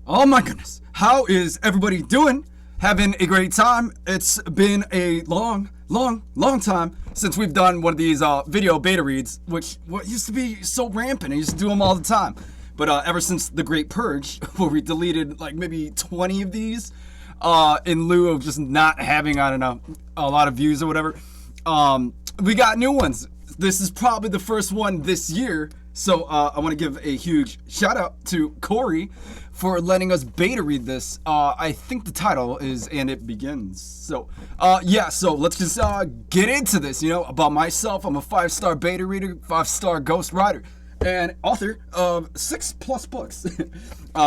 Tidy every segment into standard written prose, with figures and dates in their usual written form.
Oh my goodness. How is everybody doing? Having a great time. It's been a long time since we've done one of these video beta reads, which what used to be so rampant. I used to do them all the time. But ever since the Great Purge, where we deleted like maybe 20 of these in lieu of just not having, I don't know, a lot of views or whatever, we got new ones. This is probably the first one this year. So I want to give a huge shout out to Corey for letting us beta read this. I think the title is "And It Begins." So yeah, so let's just get into this. You know, about myself, I'm a 5-star beta reader, 5-star ghost writer, and author of 6+ books.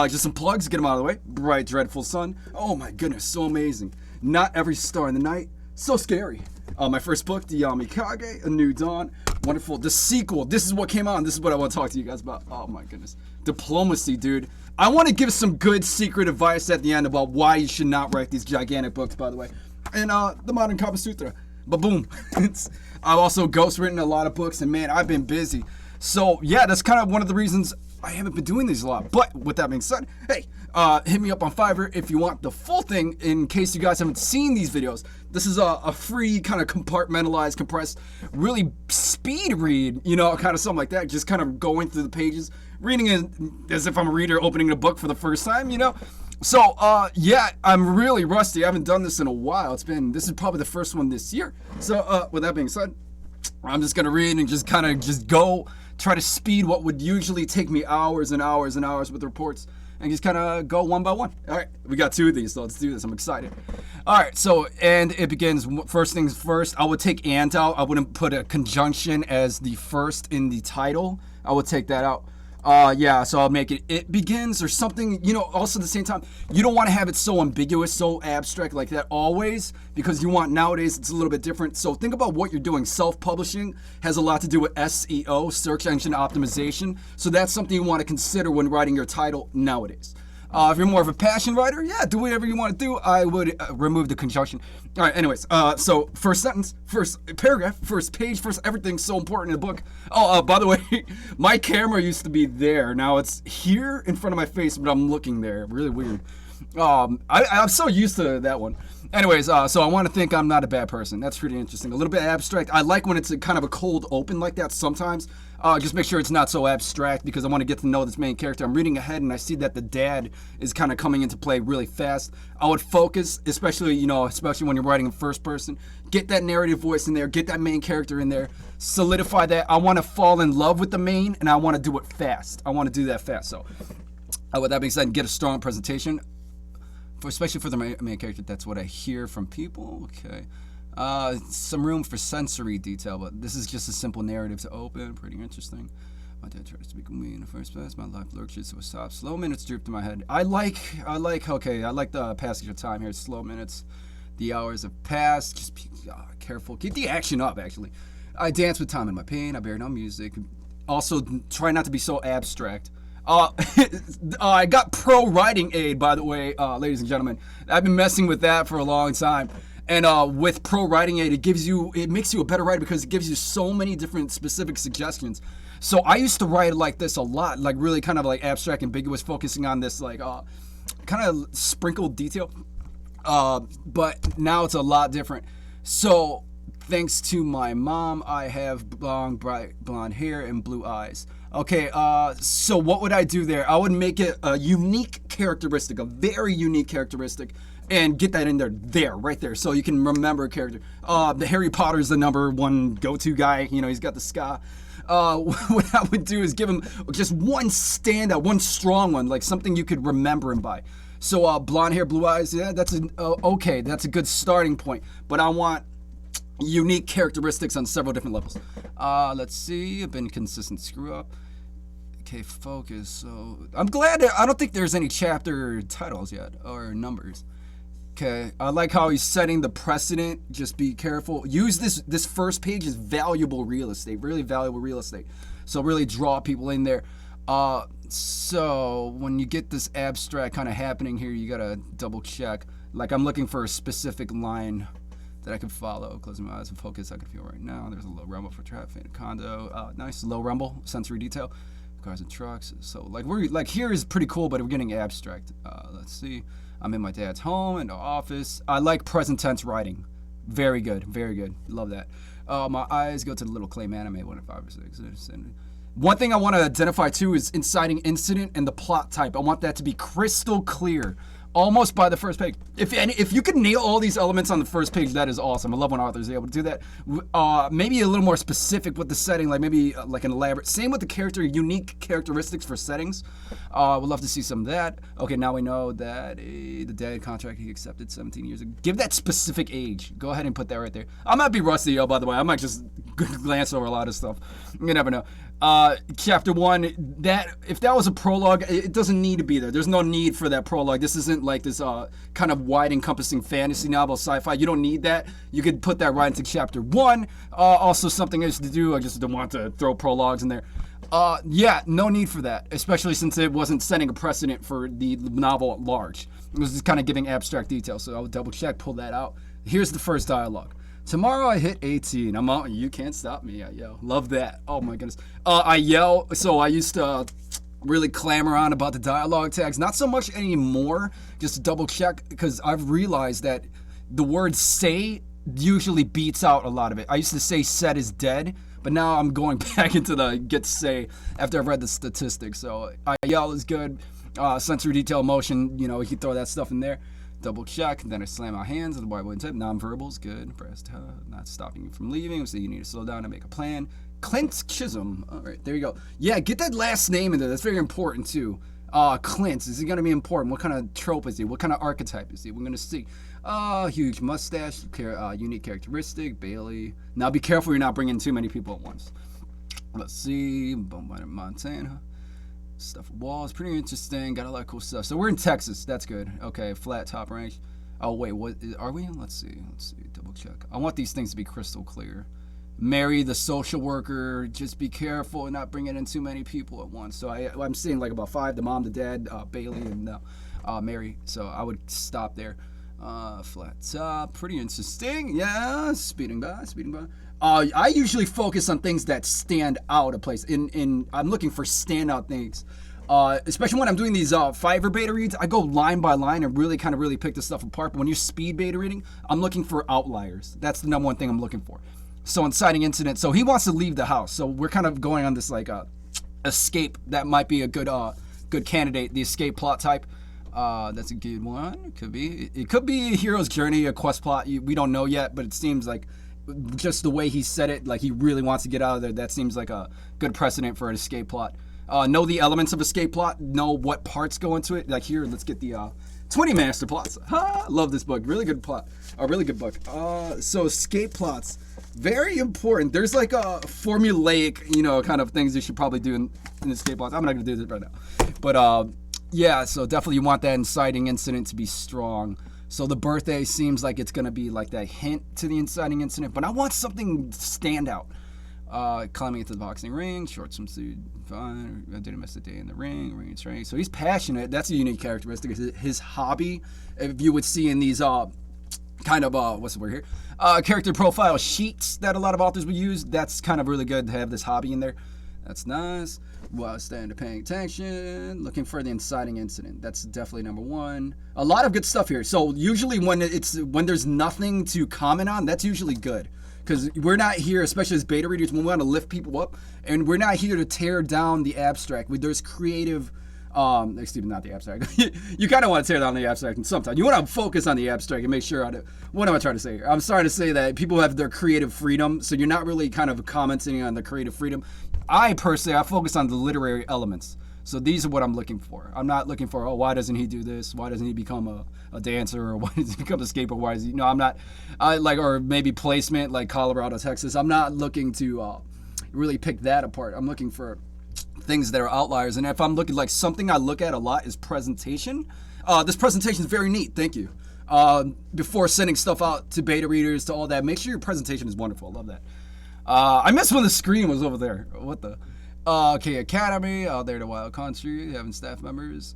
Just some plugs, get them out of the way. Bright, Dreadful Sun. Oh my goodness, so amazing. Not Every Star in the Night. So scary. My first book, the Yamikage, A New Dawn. Wonderful. The sequel. This is what came out, and this is what I want to talk to you guys about. Oh my goodness. Diplomacy, dude. I want to give some good secret advice at the end about why you should not write these gigantic books, by the way. And the Modern Kama Sutra. But boom. I've also ghostwritten a lot of books, and man, I've been busy. So yeah, that's kind of one of the reasons I haven't been doing these a lot. But with that being said, hey, hit me up on Fiverr if you want the full thing. In case you guys haven't seen these videos, this is a free kind of compartmentalized, compressed, really speed read, you know, kind of something like that. Just kind of going through the pages, reading it as if I'm a reader opening a book for the first time, you know. So yeah, I'm really rusty. I haven't done this in a while. This is probably the first one this year. So with that being said, I'm just gonna read and just kind of just go try to speed what would usually take me hours and hours and hours with reports, and just kind of go one by one. All right, we got 2 of these, so let's do this. I'm excited. All right, so and it begins. First things first, I would take "and" out. I wouldn't put a conjunction as the first in the title. I would take that out. Yeah, so I'll make it begins or something, you know. Also at the same time, you don't want to have it so ambiguous, so abstract like that always, because you want, nowadays it's a little bit different. So think about what you're doing. Self-publishing has a lot to do with SEO, search engine optimization. So that's something you want to consider when writing your title nowadays. If you're more of a passion writer, yeah, do whatever you want to do. I would remove the conjunction. All right, anyways, so first sentence, first paragraph, first page, first everything, so important in the book. Oh, by the way, my camera used to be there. Now it's here in front of my face, but I'm looking there. Really weird. I'm so used to that one. Anyways, so I want to think I'm not a bad person. That's pretty interesting. A little bit abstract. I like when it's a kind of a cold open like that sometimes. Just make sure it's not so abstract, because I want to get to know this main character. I'm reading ahead and I see that the dad is kind of coming into play really fast. I would focus, especially when you're writing in first person. Get that narrative voice in there. Get that main character in there. Solidify that. I want to fall in love with the main, and I want to do it fast. I want to do that fast. So, with that being said, get a strong presentation. Especially for the main character, that's what I hear from people. Okay. Some room for sensory detail, but this is just a simple narrative to open. Pretty interesting. My dad tries to become me in the first place. My life lurches to a stop. Slow minutes droop to my head. I like the passage of time here. Slow minutes. The hours have passed. Just be careful. Keep the action up, actually. I dance with time in my pain. I bear no music. Also, try not to be so abstract. I got pro writing aid, by the way, ladies and gentlemen. I've been messing with that for a long time. And with pro writing aid, it makes you a better writer, because it gives you so many different specific suggestions. So I used to write like this a lot, like really kind of like abstract, ambiguous, focusing on this like kind of sprinkled detail. But now it's a lot different. So thanks to my mom, I have long, bright blonde hair and blue eyes. Okay, so what would I do there? I would make it a unique characteristic, a very unique characteristic, and get that in there, right there, so you can remember a character. The Harry Potter's the #1 go-to guy. You know, he's got the scar. What I would do is give him just one standout, one strong one, like something you could remember him by. So blonde hair, blue eyes, yeah, that's okay. That's a good starting point. But I want unique characteristics on several different levels. Let's see. I've been consistent screw up. Okay, focus. So I'm glad I don't think there's any chapter titles yet or numbers. Okay, I like how he's setting the precedent. Just be careful. Use this first page as valuable real estate, really valuable real estate. So really draw people in there. So when you get this abstract kind of happening here, you gotta double check. Like I'm looking for a specific line that I can follow. Closing my eyes and focus, I can feel right now. There's a low rumble for traffic, condo. Nice low rumble, sensory detail. cars and trucks. So like we're like here is pretty cool, but we're getting abstract. Let's see. I'm in my dad's home in the office. I like present tense writing. Very good, very good. Love that. My eyes go to the little claim anime 1 in 5 or 6. One thing I want to identify too is inciting incident and the plot type. I want that to be crystal clear, almost by the first page. If you can nail all these elements on the first page, that is awesome. I love when authors are able to do that. Maybe a little more specific with the setting, like maybe like an elaborate. Same with the character, unique characteristics for settings. Would love to see some of that. Okay, now we know that the dad contract he accepted 17 years ago. Give that specific age. Go ahead and put that right there. I might be rusty, by the way. I might just glance over a lot of stuff. You never know. Chapter 1, that if that was a prologue, it doesn't need to be there. There's no need for that prologue. This isn't like this kind of wide encompassing fantasy novel, sci-fi. You don't need that. You could put that right into chapter 1. Also something else to do. I just don't want to throw prologues in there. Yeah, no need for that, especially since it wasn't setting a precedent for the novel at large. It was just kind of giving abstract details. So I would double check, pull that out. Here's the first dialogue. Tomorrow I hit 18. I'm out and you can't stop me. I yell. Love that. Oh my goodness. I yell. So I used to really clamor on about the dialogue tags. Not so much anymore. Just to double check because I've realized that the word say usually beats out a lot of it. I used to say said is dead, but now I'm going back into the get to say after I've read the statistics. So I yell is good. Sensory detail motion, you know, you can throw that stuff in there. Double check, then I slam my hands on the whiteboard and type. Non-verbals, good. Pressed, not stopping you from leaving. So you need to slow down and make a plan. Clint Chisholm. All right, there you go. Yeah, get that last name in there. That's very important too. Clint, is he going to be important? What kind of trope is he? What kind of archetype is he? We're going to see. Huge mustache, unique characteristic. Bailey. Now be careful you're not bringing too many people at once. Let's see. Montana. Stuff walls, pretty interesting. Got a lot of cool stuff. So we're in Texas. That's good. Okay, flat top range. Oh wait, what are we? Let's see. Double check. I want these things to be crystal clear. Mary, the social worker. Just be careful and not bringing in too many people at once. So I'm seeing like about 5. The mom, the dad, Bailey, and Mary. So I would stop there. Flat top, pretty interesting. Yeah, speeding by. I usually focus on things that stand out a place. I'm looking for standout things. Especially when I'm doing these Fiverr beta reads, I go line by line and really pick this stuff apart. But when you're speed beta reading, I'm looking for outliers. That's the number one thing I'm looking for. So inciting incident. So he wants to leave the house. So we're kind of going on this like escape. That might be a good candidate. The escape plot type. That's a good one. It could be a hero's journey, a quest plot. We don't know yet, but it seems like just the way he said it, like he really wants to get out of there. That seems like a good precedent for an escape plot. Know the elements of escape plot. Know what parts go into it. Like here, let's get the 20 master plots. Love this book. Really good plot. A really good book. So escape plots, very important. There's like a formulaic, kind of things you should probably do in escape plots. I'm not gonna do this right now, but yeah. So definitely you want that inciting incident to be strong. So the birthday seems like it's gonna be like that hint to the inciting incident, but I want something stand out. Climbing into the boxing ring, short swimsuit, fine. I didn't miss a day in the ring training. So he's passionate. That's a unique characteristic. His hobby, if you would see in these kind of what's the word here? Character profile sheets that a lot of authors would use. That's kind of really good to have this hobby in there. That's nice. While standing paying attention, looking for the inciting incident. That's definitely number 1. A lot of good stuff here. So usually when there's nothing to comment on, that's usually good. Because we're not here, especially as beta readers, when we want to lift people up, and we're not here to tear down the abstract. There's creative, not the abstract. You kind of want to tear down the abstract sometimes. You want to focus on the abstract and make sure, what am I trying to say here? I'm starting to say that people have their creative freedom, so you're not really kind of commenting on the creative freedom. I focus on the literary elements. So these are what I'm looking for. I'm not looking for, why doesn't he do this? Why doesn't he become a dancer? Or why does he become a skater? Why is he, I'm not, or maybe placement like Colorado, Texas. I'm not looking to really pick that apart. I'm looking for things that are outliers. And if I'm looking, like something I look at a lot is presentation. This presentation is very neat. Thank you. Before sending stuff out to beta readers, to all that, make sure your presentation is wonderful. I love that. I missed when the screen was over there. What the? Okay, Academy, out there to Wild Country, having staff members.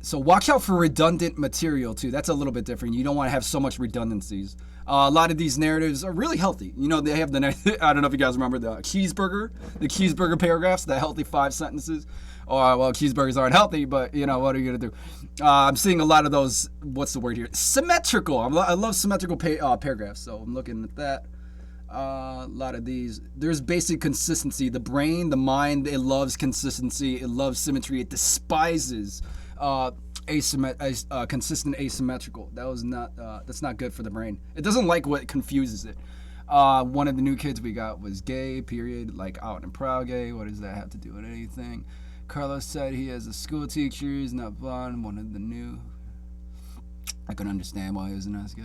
So watch out for redundant material too. That's a little bit different. You don't want to have so much redundancies. A lot of these narratives are really healthy. You know, they have the I don't know if you guys remember the cheeseburger paragraphs, the healthy 5 sentences. Or well, cheeseburgers aren't healthy, but you know what are you gonna do? I'm seeing a lot of those. What's the word here? Symmetrical. I love symmetrical paragraphs. So I'm looking at that. A lot of these. There's basic consistency. The brain, the mind, it loves consistency. It loves symmetry. It despises consistent asymmetrical. That's not good for the brain. It doesn't like what confuses it. One of the new kids we got was gay, period, like out and proud gay. What does that have to do with anything? Carlos said he has a school teacher, he's not blonde. One of the new. I can understand why he was a nice guy.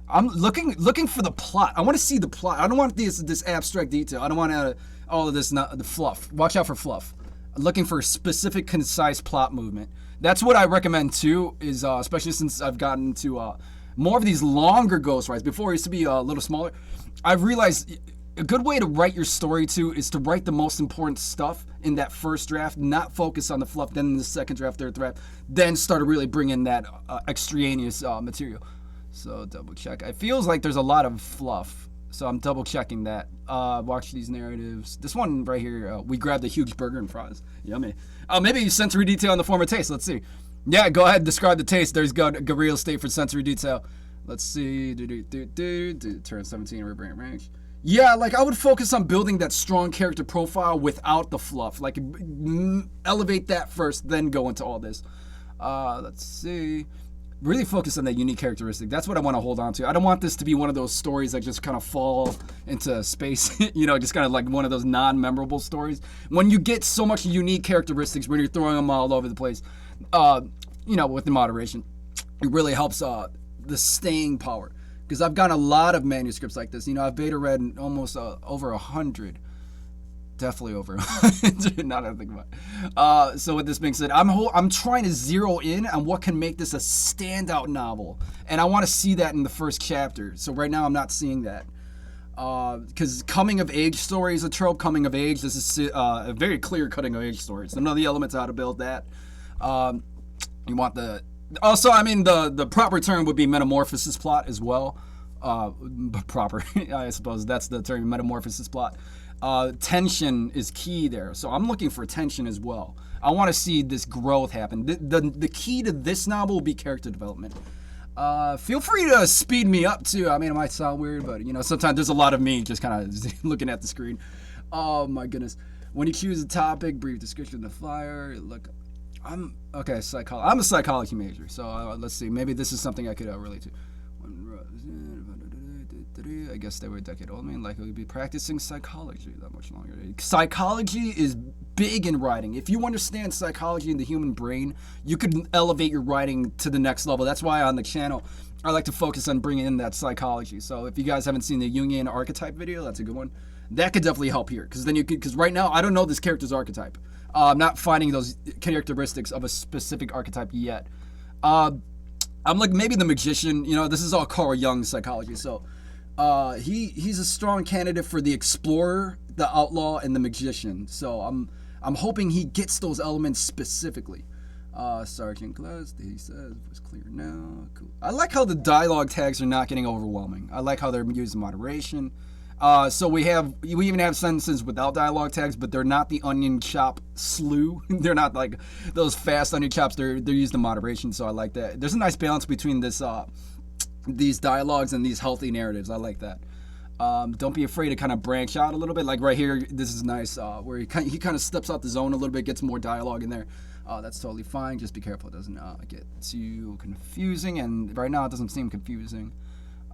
I'm looking for the plot. I want to see the plot. I don't want this abstract detail. I don't want all of this, not the fluff. Watch out for fluff. Looking for a specific, concise plot movement. That's what I recommend too. Is especially since I've gotten to more of these longer ghost rides. Before it used to be a little smaller. I've realized a good way to write your story too is to write the most important stuff in that first draft, not focus on the fluff. Then in the second draft, third draft, then start to really bring in that extraneous material. So double check. It feels like there's a lot of fluff. So I'm double checking that. Watch these narratives. This one right here, we grabbed a huge burger and fries. Yummy. Maybe sensory detail in the form of taste. Let's see. Yeah, go ahead and describe the taste. There's good real estate for sensory detail. Let's see. Turn 17 or brain range. Yeah, like I would focus on building that strong character profile without the fluff. Like elevate that first, then go into all this. Let's see. Really focus on that unique characteristic. That's what I want to hold on to. I don't want this to be one of those stories that just kind of fall into space, you know, just kind of like one of those non-memorable stories. When you get so much unique characteristics, when you're throwing them all over the place, you know, with the moderation, it really helps the staying power. Because I've got a lot of manuscripts like this. You know, I've beta read almost over 100. Definitely over 100. Now that I think about it. So with this being said, I'm trying to zero in on what can make this a standout novel. And I want to see that in the first chapter. So right now I'm not seeing that. Because coming of age story is a trope. Coming of age, this is a very clear cutting of age story. So know the elements how to build that. You want the... Also, I mean, the proper term would be metamorphosis plot as well. Proper, I suppose that's the term, metamorphosis plot. Tension is key there. So I'm looking for tension as well. I want to see this growth happen. The key to this novel will be character development. Feel free to speed me up too. I mean, it might sound weird, but you know, sometimes there's a lot of me just kind of looking at the screen. Oh my goodness. When you choose a topic, brief description of the flyer, look... I'm a psychology major, so let's see. Maybe this is something I could relate to. I guess they were a decade old. I mean, likely be practicing psychology that much longer. Psychology is big in writing. If you understand psychology in the human brain, you could elevate your writing to the next level. That's why on the channel, I like to focus on bringing in that psychology. So if you guys haven't seen the Jungian archetype video, that's a good one. That could definitely help here, because right now I don't know this character's archetype. I'm not finding those characteristics of a specific archetype yet. I'm like maybe the magician. You know, this is all Carl Jung's psychology. So he's a strong candidate for the explorer, the outlaw, and the magician. So I'm hoping he gets those elements specifically. Sergeant Glass, he says, was clear now. Cool. I like how the dialogue tags are not getting overwhelming. I like how they're using moderation. So we even have sentences without dialogue tags, but they're not the onion chop slew. They're not like those fast onion chops. They're used in moderation, so I like that. There's a nice balance between these dialogues and these healthy narratives. I like that. Don't be afraid to kind of branch out a little bit. Like right here, this is nice, where he kind of steps out the zone a little bit, gets more dialogue in there. That's totally fine. Just be careful it doesn't get too confusing. And right now it doesn't seem confusing.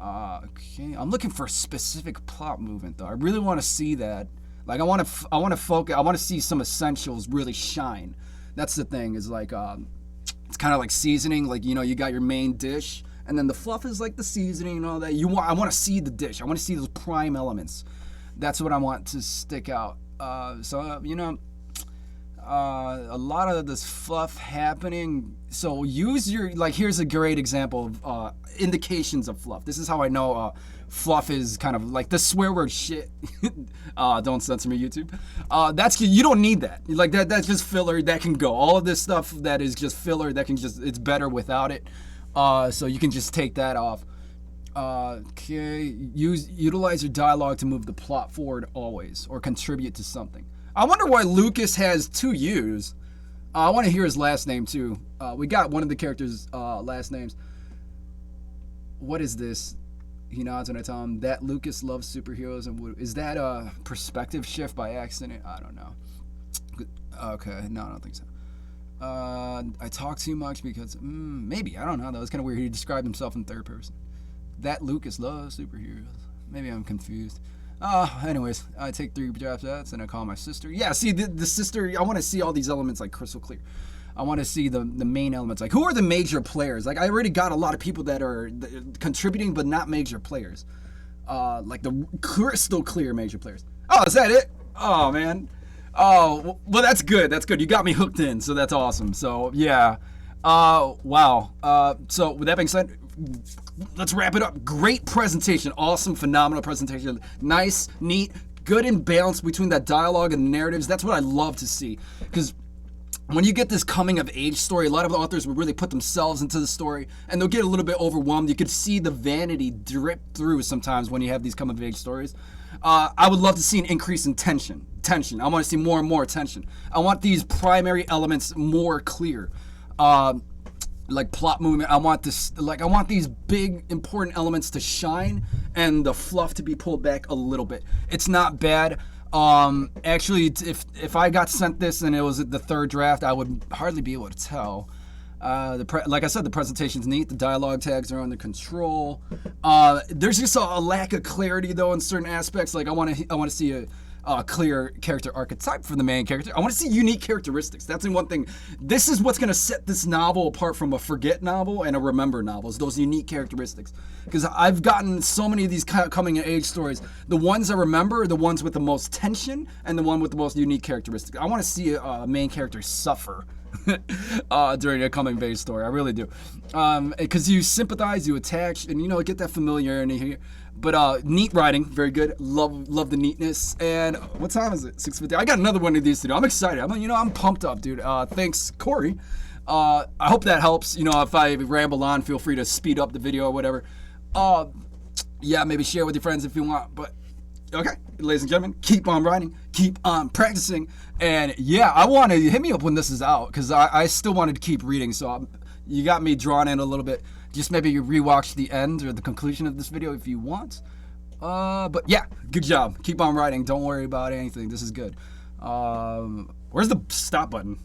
Okay, I'm looking for a specific plot movement though. I really want to see that. Like I want to focus. I want to see some essentials really shine. That's the thing. Is like it's kind of like seasoning. Like you know, you got your main dish, and then the fluff is like the seasoning and all that. I want to see the dish. I want to see those prime elements. That's what I want to stick out. So you know, A lot of this fluff happening. So use your, like, here's a great example of indications of fluff. This is how I know fluff is kind of like the swear word shit. Don't censor me, YouTube. That's, you don't need that. Like that's just filler. That can go. All of this stuff that is just filler, that can just, it's better without it. So you can just take that off. Okay, utilize your dialogue to move the plot forward always, or contribute to something. I wonder why Lucas has 2 U's. I want to hear his last name too. We got one of the characters' last names. What is this? He nods when I tell him that Lucas loves superheroes. And is that a perspective shift by accident? I don't know. Okay, no, I don't think so. I talk too much because maybe, I don't know. That was kind of weird. He described himself in 3rd person. That Lucas loves superheroes. Maybe I'm confused. Anyways, I take 3 drafts at and I call my sister. Yeah, see, the sister, I want to see all these elements like crystal clear. I want to see the main elements. Like, who are the major players? Like, I already got a lot of people that are contributing but not major players. Like the crystal clear major players. Oh, is that it? Oh, man. Oh, well, that's good. That's good. You got me hooked in, so that's awesome. So, yeah. Wow. So, with that being said, let's wrap it up. Great presentation. Awesome, phenomenal presentation. Nice, neat, good and balanced between that dialogue and the narratives. That's what I love to see. Because when you get this coming of age story, a lot of the authors will really put themselves into the story and they'll get a little bit overwhelmed. You could see the vanity drip through sometimes when you have these coming of age stories. I would love to see an increase in tension. I want to see more and more tension. I want these primary elements more clear. Like plot movement. I want this, like, I want these big important elements to shine and the fluff to be pulled back a little bit. It's not bad. Actually, if I got sent this and it was the 3rd draft, I would hardly be able to tell. Like I said, the presentation's neat. The dialogue tags are under control. There's just a lack of clarity though in certain aspects. Like I want to see a clear character archetype for the main character. I want to see unique characteristics. That's the one thing. This is what's going to set this novel apart from a forget novel and a remember novel, is those unique characteristics. Because I've gotten so many of these coming of age stories. The ones I remember are the ones with the most tension and the one with the most unique characteristics. I want to see a main character suffer during a coming of age story. I really do. Because you sympathize, you attach, and get that familiarity here. But neat writing, very good. Love the neatness. And what time is it? 6:50. I got another one of these to do. I'm excited. I'm pumped up, dude. Thanks, Corey. I hope that helps. If I ramble on, feel free to speed up the video or whatever. Yeah, maybe share with your friends if you want. But okay, ladies and gentlemen, keep on writing, keep on practicing, and yeah, I want to hit me up when this is out because I still wanted to keep reading. So you got me drawn in a little bit. Just maybe you rewatch the end or the conclusion of this video if you want. But yeah, good job. Keep on writing. Don't worry about anything. This is good. Where's the stop button?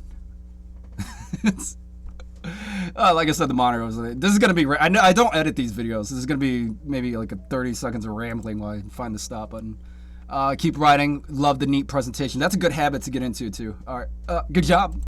Like I said, the monitor was. This is gonna be. I don't edit these videos. This is gonna be maybe like a 30 seconds of rambling while I find the stop button. Keep writing. Love the neat presentation. That's a good habit to get into too. All right. Good job.